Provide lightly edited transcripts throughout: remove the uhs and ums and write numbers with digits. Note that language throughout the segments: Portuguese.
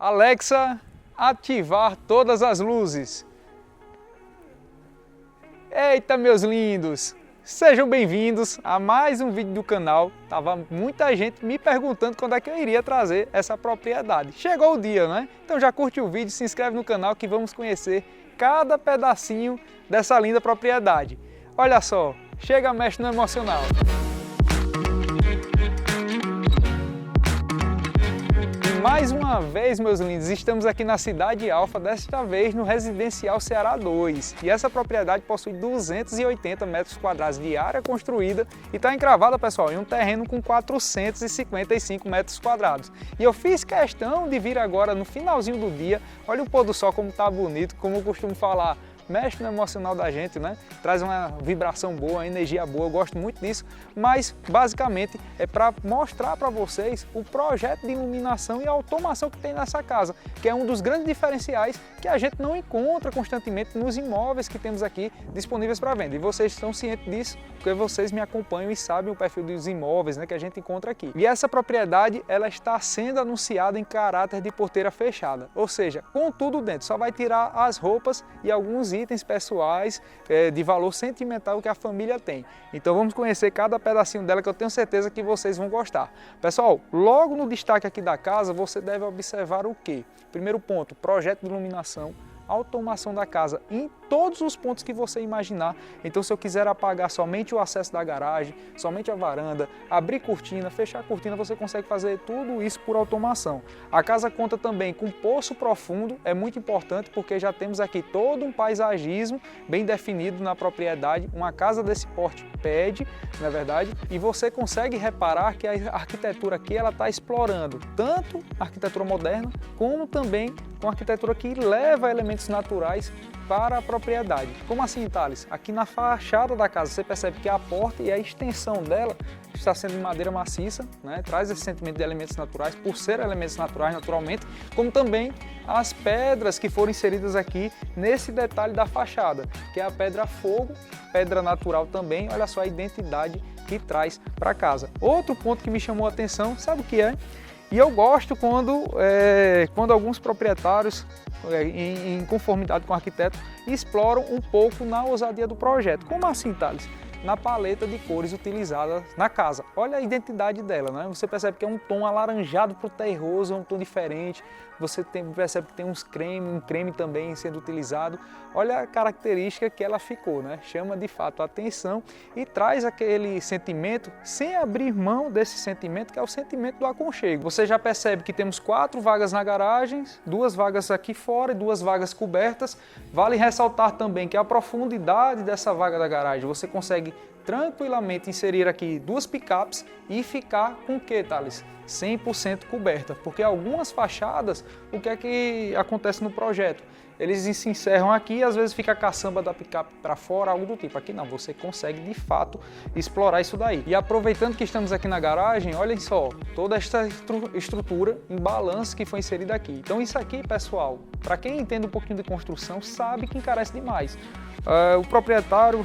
Alexa, ativar todas as luzes. Eita, meus lindos! Sejam bem-vindos a mais um vídeo do canal. Tava muita gente me perguntando quando é que eu iria trazer essa propriedade. Chegou o dia, né? Então já curte o vídeo, se inscreve no canal que vamos conhecer cada pedacinho dessa linda propriedade. Olha só, chega, mexe no emocional. Mais uma vez, meus lindos, estamos aqui na Cidade Alfa, desta vez no Residencial Ceará 2. E essa propriedade possui 280 metros quadrados de área construída e está encravada, pessoal, em um terreno com 455 metros quadrados. E eu fiz questão de vir agora no finalzinho do dia. Olha o pôr do sol como está bonito, como eu costumo falar. Mexe no emocional da gente, né? Traz uma vibração boa, uma energia boa, eu gosto muito disso, mas basicamente é para mostrar para vocês o projeto de iluminação e automação que tem nessa casa, que é um dos grandes diferenciais que a gente não encontra constantemente nos imóveis que temos aqui disponíveis para venda. E vocês estão cientes disso, porque vocês me acompanham e sabem o perfil dos imóveis, né, que a gente encontra aqui. E essa propriedade, ela está sendo anunciada em caráter de porteira fechada, ou seja, com tudo dentro, só vai tirar as roupas e alguns itens pessoais de valor sentimental que a família tem. Então vamos conhecer cada pedacinho dela, que eu tenho certeza que vocês vão gostar. Pessoal, logo no destaque aqui da casa, você deve observar o quê? Primeiro ponto, projeto de iluminação, automação da casa em todos os pontos que você imaginar. Então, se eu quiser apagar somente o acesso da garagem, somente a varanda, abrir cortina, fechar a cortina, você consegue fazer tudo isso por automação. A casa conta também com poço profundo, é muito importante porque já temos aqui todo um paisagismo bem definido na propriedade. Uma casa desse porte pede, na verdade, e você consegue reparar que a arquitetura aqui ela está explorando tanto a arquitetura moderna como também com a arquitetura que leva elementos naturais para a propriedade. Como assim, Thales? Aqui na fachada da casa você percebe que a porta e a extensão dela está sendo de madeira maciça, né? Traz esse sentimento de elementos naturais, por ser elementos naturais naturalmente, como também as pedras que foram inseridas aqui nesse detalhe da fachada, que é a pedra fogo, pedra natural também. Olha só a identidade que traz para casa. Outro ponto que me chamou a atenção, sabe o que é? E eu gosto quando alguns proprietários, em conformidade com o arquiteto, exploram um pouco na ousadia do projeto. Como assim, Thales? Na paleta de cores utilizada na casa. Olha a identidade dela, né? Você percebe que é um tom alaranjado para o terroso, é um tom diferente. Você percebe que tem um creme também sendo utilizado. Olha a característica que ela ficou, né? Chama de fato a atenção e traz aquele sentimento sem abrir mão desse sentimento, que é o sentimento do aconchego. Você já percebe que temos 4 vagas na garagem, 2 vagas aqui fora e 2 vagas cobertas. Vale ressaltar também que a profundidade dessa vaga da garagem, você consegue tranquilamente inserir aqui 2 picapes e ficar com o que, Thales? 100% coberta, porque algumas fachadas, o que é que acontece no projeto? Eles se encerram aqui e às vezes fica a caçamba da picape para fora, algo do tipo. Aqui não, você consegue de fato explorar isso daí. E aproveitando que estamos aqui na garagem, olhem só, toda esta estrutura em balanço que foi inserida aqui. Então isso aqui, pessoal, para quem entende um pouquinho de construção, sabe que encarece demais. O proprietário,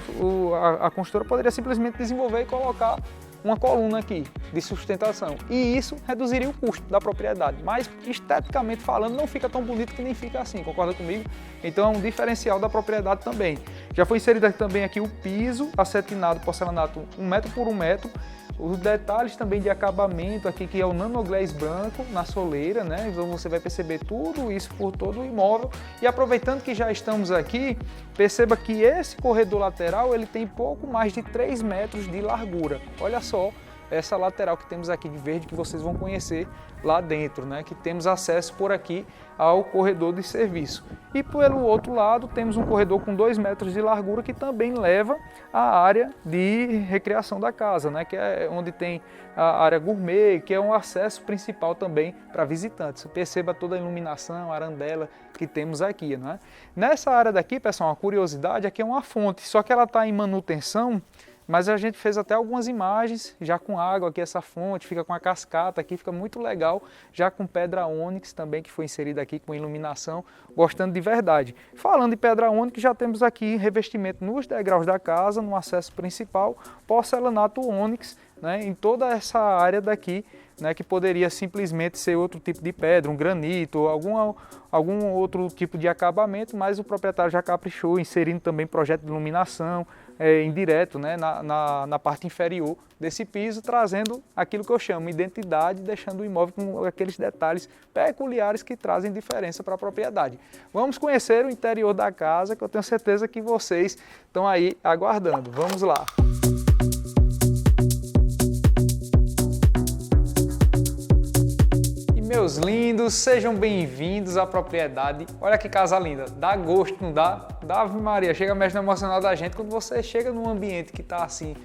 a construtora poderia simplesmente desenvolver e colocar uma coluna aqui de sustentação, e isso reduziria o custo da propriedade, mas esteticamente falando não fica tão bonito que nem fica assim, concorda comigo? Então é um diferencial da propriedade também. Já foi inserido também aqui o piso acetinado porcelanato 1 metro por 1 metro, os detalhes também de acabamento aqui, que é o nanoglass branco na soleira, né? Então você vai perceber tudo isso por todo o imóvel. E aproveitando que já estamos aqui, perceba que esse corredor lateral ele tem pouco mais de 3 metros de largura. Olha só essa lateral que temos aqui de verde, que vocês vão conhecer lá dentro, né? Que temos acesso por aqui ao corredor de serviço. E pelo outro lado temos um corredor com 2 metros de largura que também leva à área de recreação da casa, né? Que é onde tem a área gourmet, que é um acesso principal também para visitantes. Perceba toda a iluminação, a arandela que temos aqui, né? Nessa área daqui, pessoal, uma curiosidade, aqui é uma fonte, só que ela está em manutenção. Mas a gente fez até algumas imagens já com água aqui, essa fonte, fica com a cascata aqui, fica muito legal, já com pedra ônix também, que foi inserida aqui com iluminação, gostando de verdade. Falando de pedra ônix, já temos aqui revestimento nos degraus da casa, no acesso principal, porcelanato ônix, né, em toda essa área daqui, né, que poderia simplesmente ser outro tipo de pedra, um granito, ou algum outro tipo de acabamento, mas o proprietário já caprichou, inserindo também projeto de iluminação indireto, né, na parte inferior desse piso, trazendo aquilo que eu chamo de identidade, deixando o imóvel com aqueles detalhes peculiares que trazem diferença para a propriedade. Vamos conhecer o interior da casa, que eu tenho certeza que vocês estão aí aguardando. Vamos lá! Meus lindos, sejam bem-vindos à propriedade. Olha que casa linda, dá gosto, não dá? Dá, Ave Maria, chega a mexe no emocional da gente quando você chega num ambiente que está assim,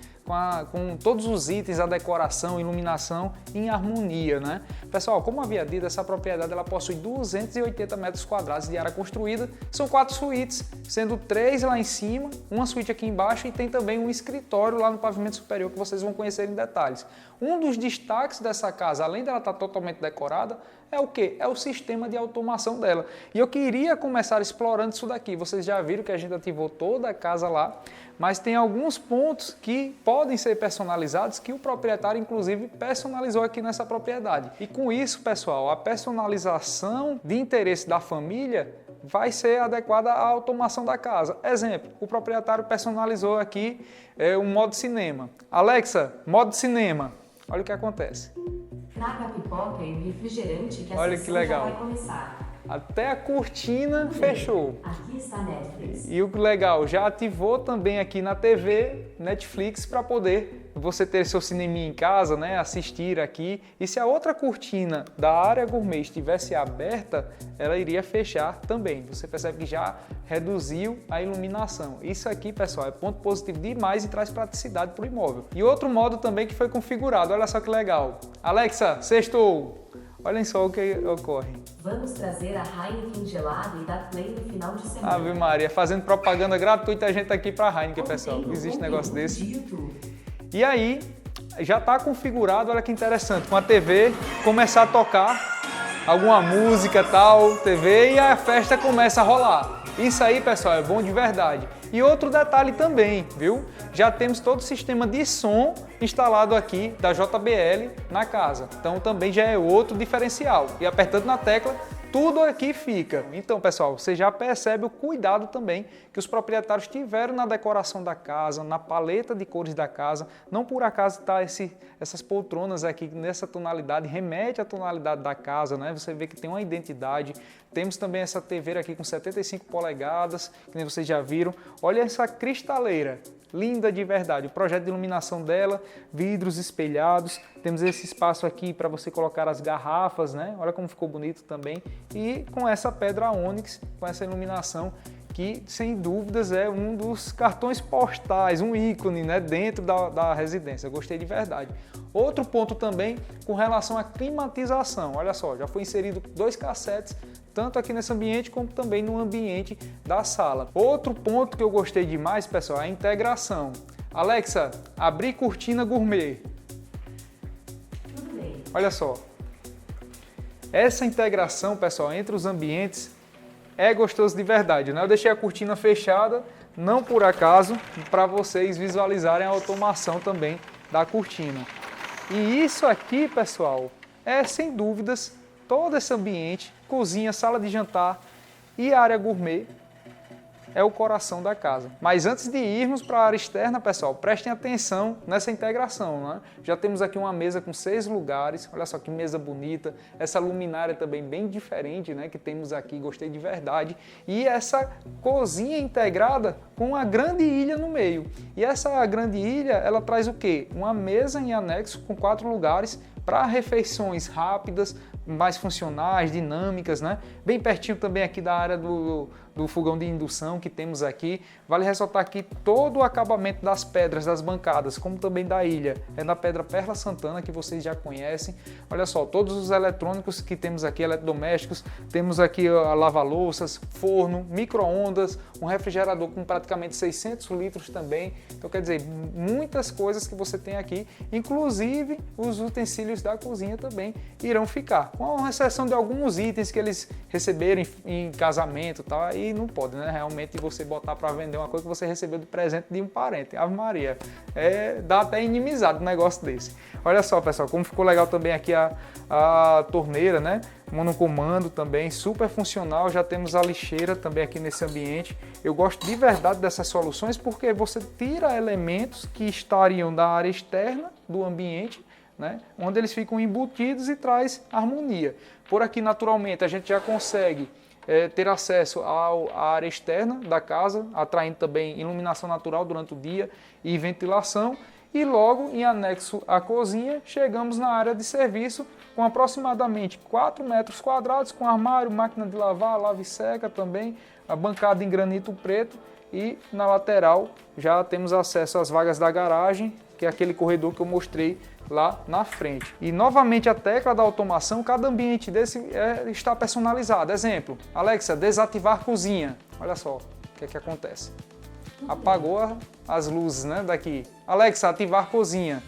com todos os itens, a decoração, iluminação em harmonia, né? Pessoal, como havia dito, essa propriedade ela possui 280 metros quadrados de área construída, são 4 suítes, sendo 3 lá em cima, uma suíte aqui embaixo e tem também um escritório lá no pavimento superior que vocês vão conhecer em detalhes. Um dos destaques dessa casa, além dela estar totalmente decorada, é o quê? É o sistema de automação dela. E eu queria começar explorando isso daqui. Vocês já viram que a gente ativou toda a casa lá, mas tem alguns pontos que podem ser personalizados que o proprietário, inclusive, personalizou aqui nessa propriedade. E com isso, pessoal, a personalização de interesse da família vai ser adequada à automação da casa. Exemplo, o proprietário personalizou aqui um modo cinema. Alexa, modo cinema. Olha o que acontece. Traga a pipoca e o refrigerante que a Olha que legal. já vai começar. Até a cortina fechou. Aqui está a Netflix. E o legal, já ativou também aqui na TV Netflix para poder você ter seu cineminha em casa, né, assistir aqui. E se a outra cortina da área gourmet estivesse aberta, ela iria fechar também. Você percebe que já reduziu a iluminação. Isso aqui, pessoal, é ponto positivo demais e traz praticidade para o imóvel. E outro modo também que foi configurado, olha só que legal. Alexa, sextou! Olhem só o que ocorre. Vamos trazer a Heineken gelada e dar play no final de semana. Ave Maria, fazendo propaganda gratuita a gente aqui para a Heineken, pessoal. Existe um negócio desse. E aí, já está configurado, olha que interessante, com a TV começar a tocar alguma música, tal, TV, e a festa começa a rolar. Isso aí, pessoal, é bom de verdade. E outro detalhe também, viu? Já temos todo o sistema de som instalado aqui da JBL na casa. Então também já é outro diferencial. E apertando na tecla, tudo aqui fica. Então, pessoal, você já percebe o cuidado também que os proprietários tiveram na decoração da casa, na paleta de cores da casa. Não por acaso está essas poltronas aqui nessa tonalidade, remete à tonalidade da casa, né? Você vê que tem uma identidade. Temos também essa TV aqui com 75 polegadas, que nem vocês já viram. Olha essa cristaleira. Linda de verdade, o projeto de iluminação dela, vidros espelhados, temos esse espaço aqui para você colocar as garrafas, né? Olha como ficou bonito também, e com essa pedra ônix, com essa iluminação que sem dúvidas é um dos cartões postais, um ícone, né, dentro da residência. Eu gostei de verdade. Outro ponto também com relação à climatização, olha só, já foi inserido 2 cassetes, tanto aqui nesse ambiente como também no ambiente da sala. Outro ponto que eu gostei demais, pessoal, é a integração. Alexa, abrir cortina gourmet. Tudo bem. Olha só. Essa integração, pessoal, entre os ambientes é gostoso de verdade, né? Eu deixei a cortina fechada, não por acaso, para vocês visualizarem a automação também da cortina. E isso aqui, pessoal, é sem dúvidas todo esse ambiente, cozinha, sala de jantar e área gourmet, é o coração da casa. Mas antes de irmos para a área externa, pessoal, prestem atenção nessa integração, né? Já temos aqui uma mesa com 6 lugares, olha só que mesa bonita, essa luminária também bem diferente, né, que temos aqui, gostei de verdade, e essa cozinha integrada com uma grande ilha no meio. E essa grande ilha, ela traz o quê? Uma mesa em anexo com 4 lugares para refeições rápidas, mais funcionais, dinâmicas, né? Bem pertinho também aqui da área do fogão de indução que temos aqui. Vale ressaltar aqui todo o acabamento das pedras das bancadas, como também da ilha. É na pedra Perla Santana, que vocês já conhecem. Olha só, todos os eletrônicos que temos aqui, eletrodomésticos, temos aqui a lava-louças, forno, micro-ondas, um refrigerador com praticamente 600 litros também. Então, quer dizer, muitas coisas que você tem aqui, inclusive os utensílios da cozinha também irão ficar. com exceção de alguns itens que eles receberam em casamento e tal, aí não pode, né? Realmente você botar para vender uma coisa que você recebeu de presente de um parente. Ave Maria, dá até inimizade um negócio desse. Olha só, pessoal, como ficou legal também aqui a torneira, né? Monocomando também, super funcional. Já temos a lixeira também aqui nesse ambiente. Eu gosto de verdade dessas soluções porque você tira elementos que estariam da área externa do ambiente, né, onde eles ficam embutidos e traz harmonia. Por aqui, naturalmente, a gente já consegue ter acesso à área externa da casa, atraindo também iluminação natural durante o dia e ventilação. E logo, em anexo à cozinha, chegamos na área de serviço com aproximadamente 4 metros quadrados, com armário, máquina de lavar, lave e seca também, a bancada em granito preto e na lateral já temos acesso às vagas da garagem, que é aquele corredor que eu mostrei lá na frente. E novamente a tecla da automação, cada ambiente desse está personalizado. Exemplo, Alexa, desativar cozinha. Olha só o que é que acontece. Apagou as luzes, né, daqui. Alexa, ativar cozinha.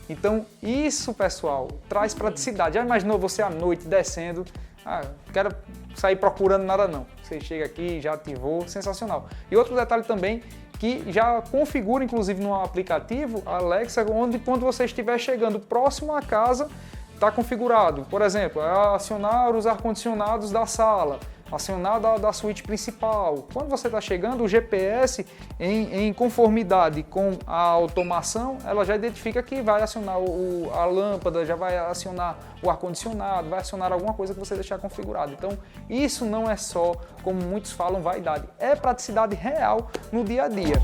Então isso, pessoal, traz praticidade. Já imaginou você à noite descendo, quero sair procurando nada não. Você chega aqui, já ativou, sensacional. E outro detalhe também, que já configura inclusive no aplicativo Alexa, onde quando você estiver chegando próximo à casa, está configurado. Por exemplo, acionar os ar-condicionados da sala, acionar da suíte principal. Quando você está chegando, o GPS, em conformidade com a automação, ela já identifica que vai acionar a lâmpada, já vai acionar o ar-condicionado, vai acionar alguma coisa que você deixar configurado. Então, isso não é só, como muitos falam, vaidade. É praticidade real no dia a dia.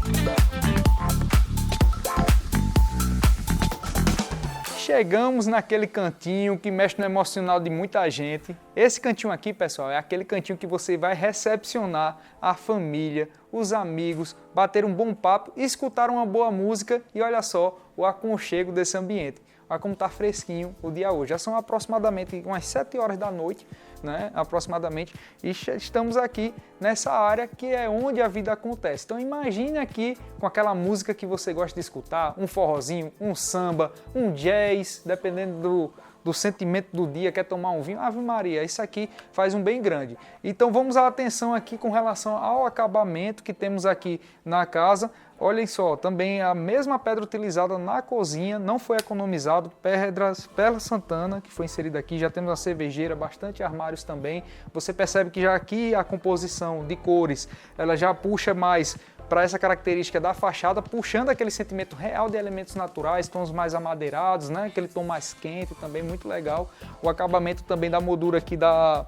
Chegamos naquele cantinho que mexe no emocional de muita gente. Esse cantinho aqui, pessoal, é aquele cantinho que você vai recepcionar a família, os amigos, bater um bom papo, escutar uma boa música e olha só o aconchego desse ambiente. Olha como está fresquinho o dia hoje. Já são aproximadamente umas 7 horas da noite, né, aproximadamente, e estamos aqui nessa área que é onde a vida acontece. Então imagine aqui com aquela música que você gosta de escutar, um forrozinho, um samba, um jazz, dependendo do sentimento do dia, quer tomar um vinho, Ave Maria, isso aqui faz um bem grande. Então vamos à atenção aqui com relação ao acabamento que temos aqui na casa. Olhem só, também a mesma pedra utilizada na cozinha, não foi economizado, Perla Santana, que foi inserida aqui, já temos a cervejeira, bastante armários também. Você percebe que já aqui a composição de cores, ela já puxa mais para essa característica da fachada, puxando aquele sentimento real de elementos naturais, tons mais amadeirados, né? Aquele tom mais quente também, muito legal. O acabamento também da moldura aqui da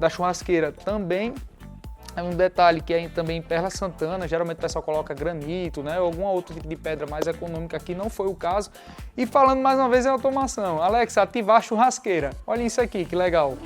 churrasqueira também é um detalhe que é também em Perla Santana, geralmente o pessoal coloca granito, né? Ou algum outro tipo de pedra mais econômica, aqui não foi o caso. E falando mais uma vez em automação, Alexa, ativar a churrasqueira. Olha isso aqui, que legal.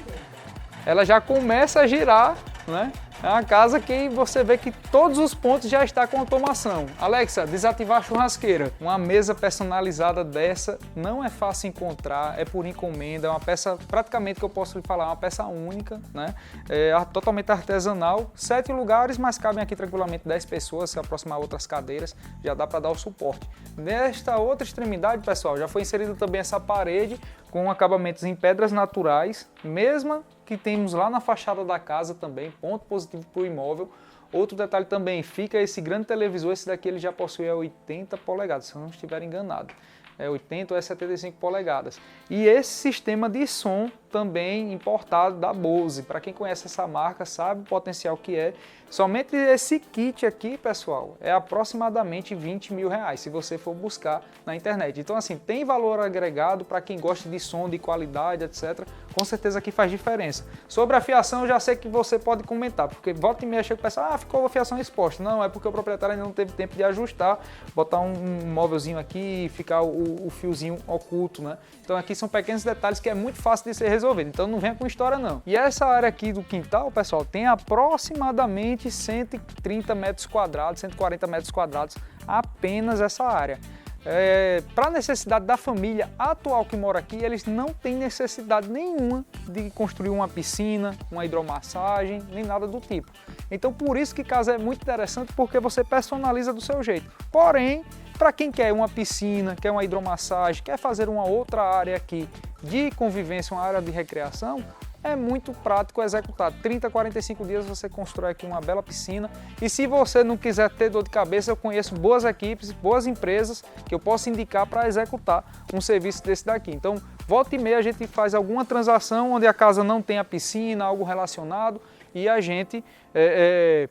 Ela já começa a girar, né? É uma casa que você vê que todos os pontos já estão com automação. Alexa, desativar a churrasqueira. Uma mesa personalizada dessa não é fácil encontrar, é por encomenda, é uma peça praticamente que eu posso lhe falar, uma peça única, né? É totalmente artesanal, 7 lugares, mas cabem aqui tranquilamente 10 pessoas, se aproximar outras cadeiras, já dá para dar o suporte. Nesta outra extremidade, pessoal, já foi inserida também essa parede com acabamentos em pedras naturais, mesma que temos lá na fachada da casa também, ponto positivo para o imóvel. Outro detalhe também, fica esse grande televisor, esse daqui ele já possui 80 polegadas, se eu não estiver enganado. É 80 ou é 75 polegadas. E esse sistema de som também importado da Bose. Para quem conhece essa marca, sabe o potencial que é. Somente esse kit aqui, pessoal, é aproximadamente R$20 mil, se você for buscar na internet. Então, assim, tem valor agregado para quem gosta de som, de qualidade, etc. Com certeza que faz diferença. Sobre a fiação, eu já sei que você pode comentar, porque volta e meia chega e pensa, ficou a fiação exposta. Não, é porque o proprietário ainda não teve tempo de ajustar, botar um móvelzinho aqui e ficar o fiozinho oculto, né? Então aqui são pequenos detalhes que é muito fácil de ser resolvido, então não venha com história não. E essa área aqui do quintal, pessoal, tem aproximadamente 130 metros quadrados, 140 metros quadrados, apenas essa área. para a necessidade da família atual que mora aqui, eles não têm necessidade nenhuma de construir uma piscina, uma hidromassagem, nem nada do tipo. Então por isso que casa é muito interessante, porque você personaliza do seu jeito. Porém, para quem quer uma piscina, quer uma hidromassagem, quer fazer uma outra área aqui de convivência, uma área de recreação, é muito prático executar. 30, 45 dias você constrói aqui uma bela piscina. E se você não quiser ter dor de cabeça, eu conheço boas equipes, boas empresas que eu posso indicar para executar um serviço desse daqui. Então, volta e meia a gente faz alguma transação onde a casa não tem a piscina, algo relacionado, e a gente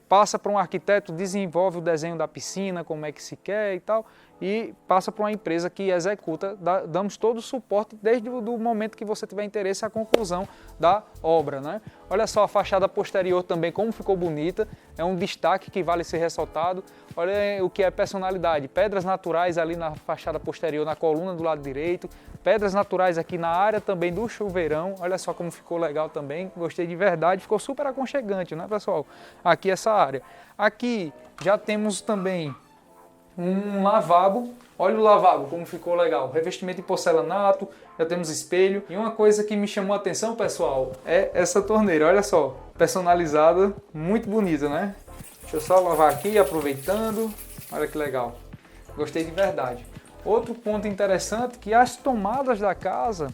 passa para um arquiteto, desenvolve o desenho da piscina, como é que se quer e tal, e passa para uma empresa que executa, damos todo o suporte desde o momento que você tiver interesse à conclusão da obra, né? Olha só a fachada posterior também, como ficou bonita, é um destaque que vale ser ressaltado. Olha o que é personalidade, pedras naturais ali na fachada posterior, na coluna do lado direito, pedras naturais aqui na área também do chuveirão, olha só como ficou legal também, gostei de verdade, ficou super aconchegante, né, pessoal? Aqui essa área. Aqui já temos também um lavabo, olha o lavabo como ficou legal, revestimento em porcelanato, já temos espelho. E uma coisa que me chamou a atenção, pessoal, é essa torneira, olha só, personalizada, muito bonita, né? Deixa eu só lavar aqui, aproveitando, olha que legal, gostei de verdade. Outro ponto interessante é que as tomadas da casa,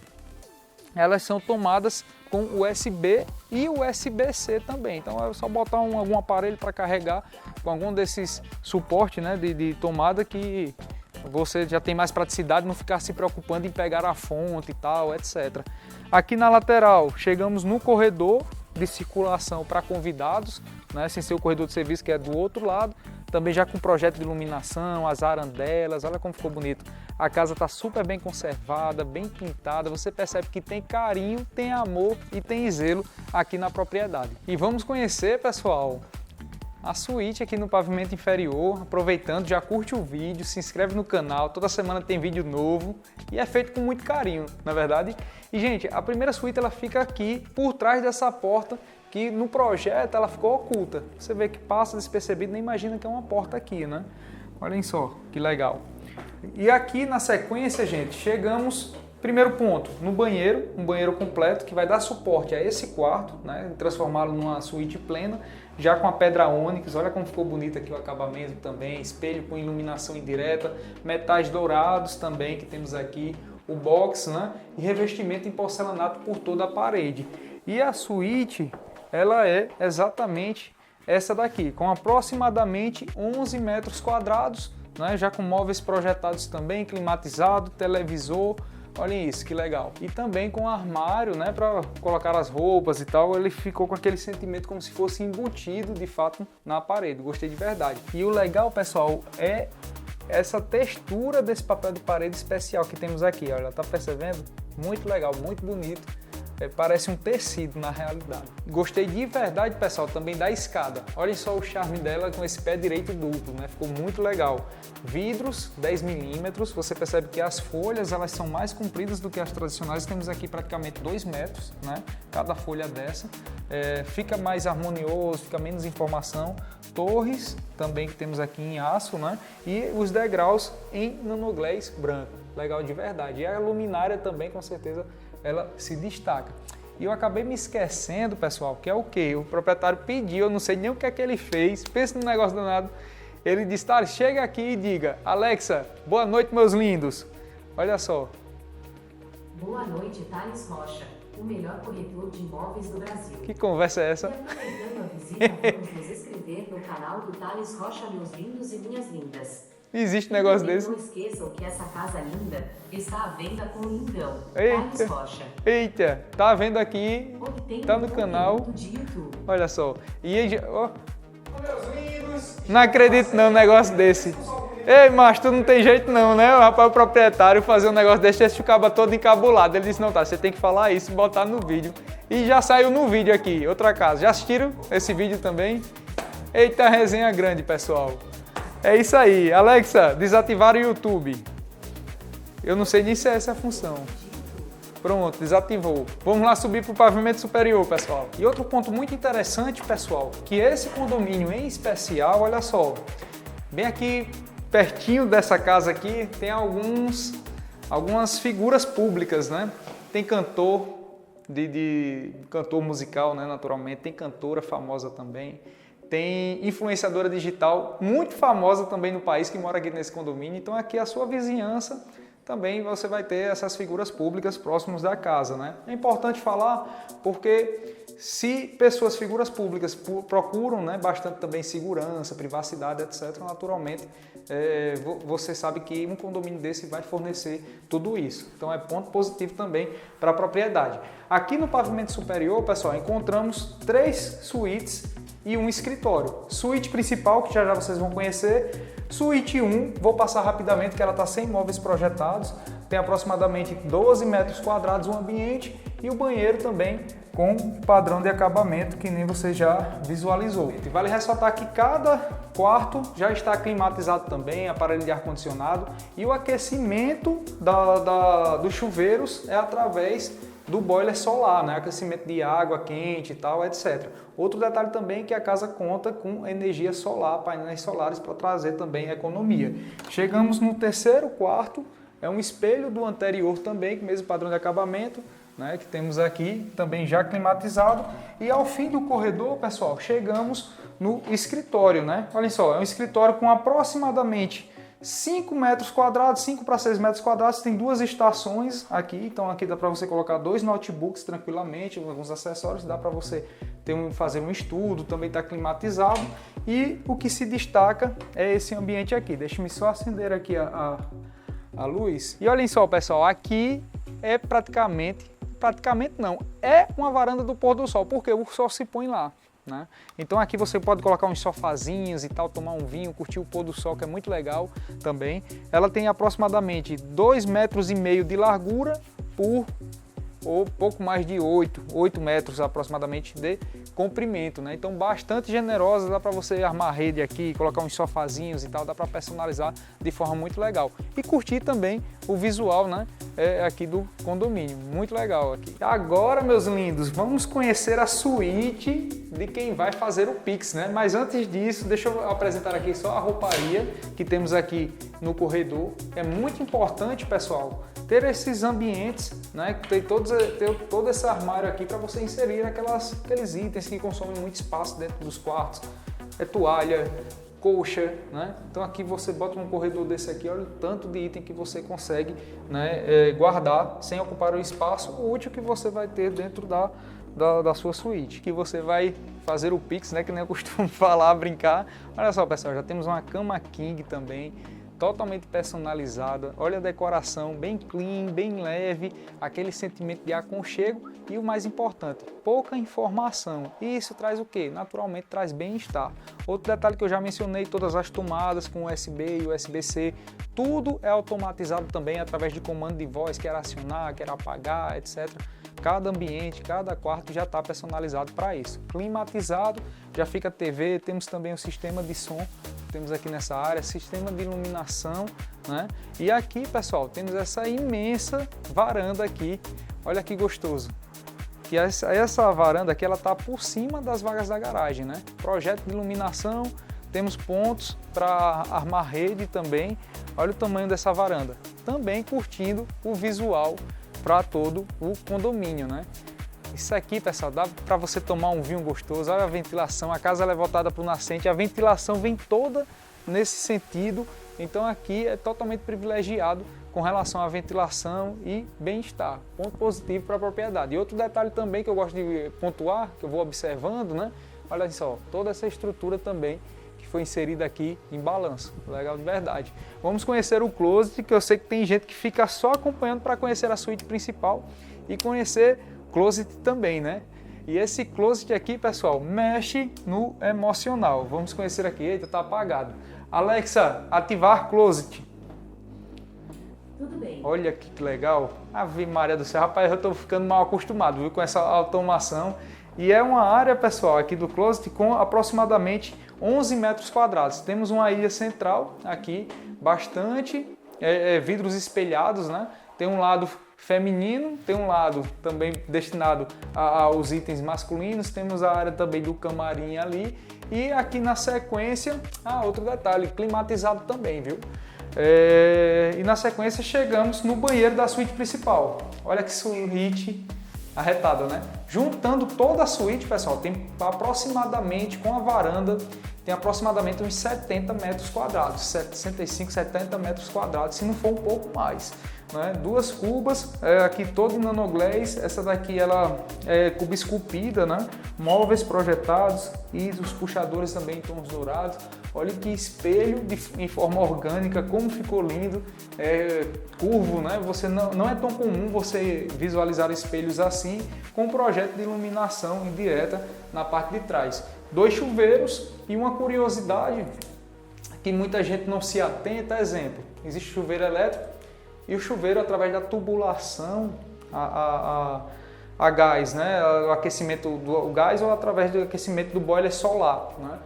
elas são tomadas com USB e USB-C também. Então é só botar algum aparelho para carregar com algum desses suportes, né, de tomada, que você já tem mais praticidade, não ficar se preocupando em pegar a fonte e tal, etc. Aqui na lateral, chegamos no corredor de circulação para convidados, né, sem ser o corredor de serviço que é do outro lado, também já com projeto de iluminação, as arandelas, olha como ficou bonito. A casa está super bem conservada, bem pintada, você percebe que tem carinho, tem amor e tem zelo aqui na propriedade. E vamos conhecer, pessoal, a suíte aqui no pavimento inferior. Aproveitando, já curte o vídeo, se inscreve no canal, toda semana tem vídeo novo e é feito com muito carinho, na verdade. E, gente, a primeira suíte ela fica aqui por trás dessa porta, que no projeto ela ficou oculta. Você vê que passa despercebido, nem imagina que é uma porta aqui, né? Olhem só, que legal. E aqui na sequência, gente, chegamos, primeiro ponto, no banheiro, um banheiro completo que vai dar suporte a esse quarto, né? Transformá-lo numa suíte plena, já com a pedra ônix, olha como ficou bonito aqui o acabamento também, espelho com iluminação indireta, metais dourados também que temos aqui, o box, né? E revestimento em porcelanato por toda a parede. E a suíte, ela é exatamente essa daqui, com aproximadamente 11 metros quadrados, né, já com móveis projetados também, climatizado, televisor, olhem isso, que legal. E também com armário, né, para colocar as roupas e tal, ele ficou com aquele sentimento como se fosse embutido de fato na parede, gostei de verdade. E o legal, pessoal, é essa textura desse papel de parede especial que temos aqui, olha, tá percebendo? Muito legal, muito bonito. Parece um tecido na realidade. Gostei de verdade, pessoal, também da escada. Olhem só o charme dela com esse pé direito duplo, né? Ficou muito legal. Vidros 10 milímetros, você percebe que as folhas elas são mais compridas do que as tradicionais. Temos aqui praticamente 2 metros, né? Cada folha dessa. Fica mais harmonioso, fica menos informação. Torres também que temos aqui em aço, né? E os degraus em nanoglass branco. Legal de verdade. E a luminária também, com certeza, ela se destaca. E eu acabei me esquecendo, pessoal, que é o que? O proprietário pediu, eu não sei nem o que é que ele fez, pensa no negócio danado. Ele disse, tá, chega aqui e diga, Alexa, boa noite, meus lindos. Olha só. Boa noite, Thales Rocha, o melhor corretor de imóveis do Brasil. Que conversa é essa? E aproveitando a visita, vamos nos inscrever no canal do Thales Rocha, meus lindos e minhas lindas. Existe negócio desse? Não esqueçam que essa casa linda está à venda com o lindão, Eita. Thales Rocha. Eita, tá vendo aqui, tá no canal, olha só. E ó, não acredito não, um negócio desse. Ei, mas tu não tem jeito não, né? O rapaz, o proprietário, fazer um negócio desse, esse ficava todo encabulado. Ele disse, não, tá, você tem que falar isso e botar no vídeo. E já saiu no vídeo aqui, outra casa. Já assistiram esse vídeo também? Eita, resenha grande, pessoal. É isso aí. Alexa, desativar o YouTube. Eu não sei nem se é essa a função. Pronto, desativou. Vamos lá subir para o pavimento superior, pessoal. E outro ponto muito interessante, pessoal, que esse condomínio em especial, olha só, bem aqui pertinho dessa casa aqui tem algumas figuras públicas, né? Tem cantor, cantor musical, né? Naturalmente, tem cantora famosa também. Tem influenciadora digital muito famosa também no país que mora aqui nesse condomínio. Então aqui a sua vizinhança também você vai ter essas figuras públicas próximos da casa, né? É importante falar porque se figuras públicas procuram, né, bastante também segurança, privacidade, etc., naturalmente você sabe que um condomínio desse vai fornecer tudo isso. Então é ponto positivo também para a propriedade. Aqui no pavimento superior, pessoal, encontramos 3 suítes e um escritório. Suíte principal, que já vocês vão conhecer. Suíte 1, vou passar rapidamente que ela está sem móveis projetados, tem aproximadamente 12 metros quadrados o ambiente e o banheiro também com padrão de acabamento que nem você já visualizou. E vale ressaltar que cada quarto já está climatizado também, aparelho de ar-condicionado e o aquecimento dos chuveiros é através do boiler solar, né? Aquecimento de água quente e tal, etc. Outro detalhe também é que a casa conta com energia solar, painéis solares para trazer também economia. Chegamos no terceiro quarto, é um espelho do anterior também, com o mesmo padrão de acabamento, né, que temos aqui, também já climatizado. E ao fim do corredor, pessoal, chegamos no escritório, né? Olha só, é um escritório com aproximadamente 5 metros quadrados, 5 para 6 metros quadrados, tem 2 estações aqui, então aqui dá para você colocar 2 notebooks tranquilamente, alguns acessórios, dá para você fazer um estudo, também está climatizado. E o que se destaca é esse ambiente aqui. Deixa-me só acender aqui a luz. E olhem só, pessoal, aqui é praticamente não, é uma varanda do pôr do sol, porque o sol se põe lá, né? Então aqui você pode colocar uns sofazinhos e tal, tomar um vinho, curtir o pôr do sol, que é muito legal também. Ela tem aproximadamente 2,5 metros de largura por pouco mais de 8 metros aproximadamente de comprimento, né? Então bastante generosa, dá para você armar rede aqui, colocar uns sofazinhos e tal, dá para personalizar de forma muito legal. E curtir também o visual, né, aqui do condomínio, muito legal aqui. Agora, meus lindos, vamos conhecer a suíte de quem vai fazer o Pix, né? Mas antes disso, deixa eu apresentar aqui só a rouparia que temos aqui no corredor. É muito importante, pessoal, ter esses ambientes, né? Ter todo esse armário aqui para você inserir aqueles itens que consomem muito espaço dentro dos quartos. É toalha, colcha, né? Então aqui você bota um corredor desse aqui, olha o tanto de item que você consegue, né, guardar sem ocupar o espaço útil que você vai ter dentro da sua suíte. Que você vai fazer o Pix, né? Que nem eu costumo falar, brincar. Olha só, pessoal, já temos uma cama king também, totalmente personalizada. Olha a decoração, bem clean, bem leve, aquele sentimento de aconchego e o mais importante, pouca informação. E isso traz o quê? Naturalmente traz bem-estar. Outro detalhe que eu já mencionei, todas as tomadas com USB e USB-C, tudo é automatizado também através de comando de voz, quer acionar, quer apagar, etc. Cada ambiente, cada quarto já está personalizado para isso. Climatizado, já fica TV, temos também o sistema de som, temos aqui nessa área, sistema de iluminação, né? E aqui, pessoal, temos essa imensa varanda aqui, olha que gostoso. E essa varanda aqui, ela está por cima das vagas da garagem, né? Projeto de iluminação, temos pontos para armar rede também, olha o tamanho dessa varanda. Também curtindo o visual para todo o condomínio, né? Isso aqui, pessoal, dá para você tomar um vinho gostoso. Olha a ventilação, a casa ela é voltada para o nascente, a ventilação vem toda nesse sentido. Então aqui é totalmente privilegiado com relação à ventilação e bem-estar. Ponto positivo para a propriedade. E outro detalhe também que eu gosto de pontuar, que eu vou observando, né? Olha só, toda essa estrutura também que foi inserida aqui em balanço. Legal de verdade. Vamos conhecer o closet, que eu sei que tem gente que fica só acompanhando para conhecer a suíte principal e conhecer closet também, né? E esse closet aqui, pessoal, mexe no emocional. Vamos conhecer aqui. Eita, tá apagado. Alexa, ativar closet. Tudo bem. Olha que legal. Ave Maria do céu. Rapaz, eu tô ficando mal acostumado, viu, com essa automação. E é uma área, pessoal, aqui do closet com aproximadamente 11 metros quadrados. Temos uma ilha central aqui, bastante vidros espelhados, né? Tem um lado feminino, tem um lado também destinado aos itens masculinos, temos a área também do camarim ali, e aqui na sequência, outro detalhe, climatizado também, viu? E na sequência chegamos no banheiro da suíte principal. Olha que suíte arretada, né? Juntando toda a suíte, pessoal, tem aproximadamente, com a varanda, tem aproximadamente uns 70 metros quadrados, 65, 70 metros quadrados, se não for um pouco mais. Né? Duas cubas, aqui todo em nanoglass, essa daqui ela é cuba esculpida, né? Móveis projetados e os puxadores também em tons dourados. Olha que espelho em forma orgânica, como ficou lindo, curvo, né? Você não é tão comum você visualizar espelhos assim, com um projeto de iluminação indireta na parte de trás. 2 chuveiros e uma curiosidade que muita gente não se atenta, exemplo, existe chuveiro elétrico e o chuveiro através da tubulação a gás, né? O aquecimento do gás ou através do aquecimento do boiler solar, né?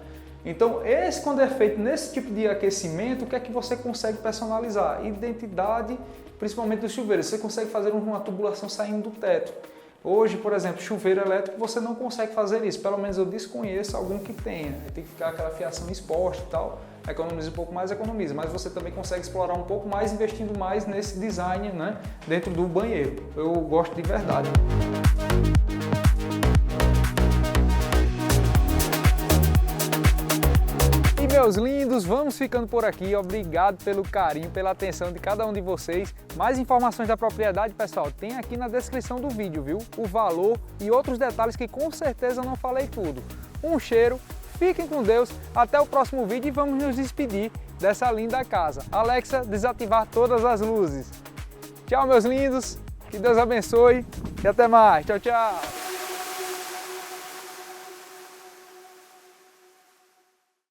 Então, quando é feito nesse tipo de aquecimento, o que é que você consegue personalizar? Identidade, principalmente do chuveiro. Você consegue fazer uma tubulação saindo do teto. Hoje, por exemplo, chuveiro elétrico, você não consegue fazer isso. Pelo menos eu desconheço algum que tenha. Tem que ficar aquela fiação exposta e tal. Economiza um pouco mais, economiza. Mas você também consegue explorar um pouco mais, investindo mais nesse design, né, dentro do banheiro. Eu gosto de verdade. Meus lindos, vamos ficando por aqui. Obrigado pelo carinho, pela atenção de cada um de vocês. Mais informações da propriedade, pessoal, tem aqui na descrição do vídeo, viu? O valor e outros detalhes que com certeza não falei tudo. Um cheiro, fiquem com Deus, até o próximo vídeo e vamos nos despedir dessa linda casa. Alexa, desativar todas as luzes. Tchau, meus lindos, que Deus abençoe e até mais. Tchau, tchau.